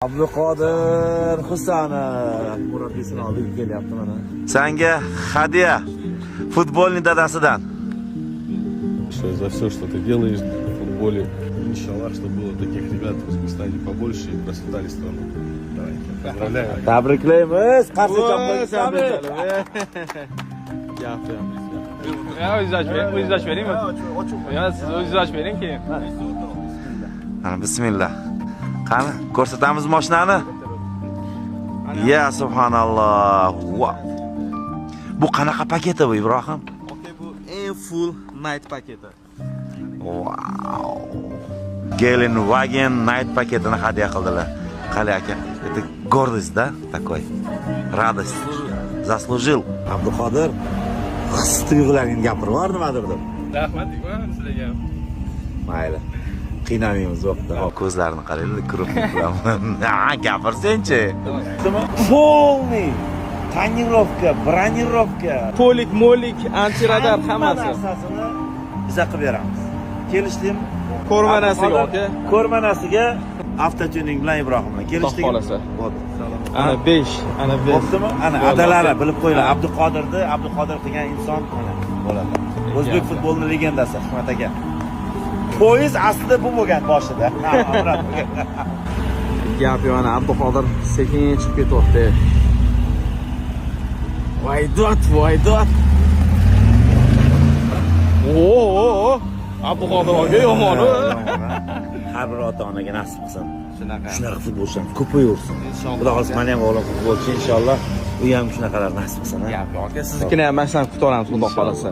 Abduqodir Husanov murabbiysining oldiga kelyapti mana. Senga hadya futbolning dadasidan. За все, что ты делаешь в футболе. Иншаллах, чтобы было таких ребят в Узбекистане побольше и процветали страну. Давай, поздравляю. Tabriklaymiz. Qarshi jamoamizni. O'zingiz beringmi? Yo, siz o'zingiz bering keyin. Mana bismillah. Qani, ko'rsatamiz mashinani. Ya subhanalloh. Wow. Bu qanaqa paketi bu Ibrohim? Bu eng full night paketi. Wow. Gelenwagen night paketini hadya qildilar. Qali aka, это гордость, да, такой. Радость. Заслужил. Abduqodir his tuyg'ularingni gapirib yubor nimadir deb. Rahmat deyman sizlarga. Mayli. Qiynamaymiz vaqtda. Ko'zlarini qaranglar, krupnik bilan. Ha, gapirsen-chi. Полный tonirovka, bronировка, Polik, molik, antiradar hammasi. narsasini biza qilib beramiz. Kelishdimmi? Ko'rmanasiga aka. Ko'rmanasiga avtotuning bilan Ibrohim bilan kelishdik. Xolasa. Bo'ldi. Ana 5, ana 5. Bo'ptimi? Ana adalari bilib qo'yinglar. Abduqodir qilgan inson mana bo'ladi. O'zbek futbolining legendasi Hikmat aka. Poyez aslida bu bo'lgan boshida. Gap yana Abduqodir sekin chiqib ketyapti. Voydot. Oo! Abduqodir aka yomon. Har bir ota-onaga nasib qilsin. Shunaqa futbolchilar ko'payursin. Xudo xohlasa men ham o'g'lim futbolchi inshaalloh. U ham shunaqalar nasib qilsin. Gap yo'q aka, siznikini ham mana shundan kutaveramiz, xudo xolasa.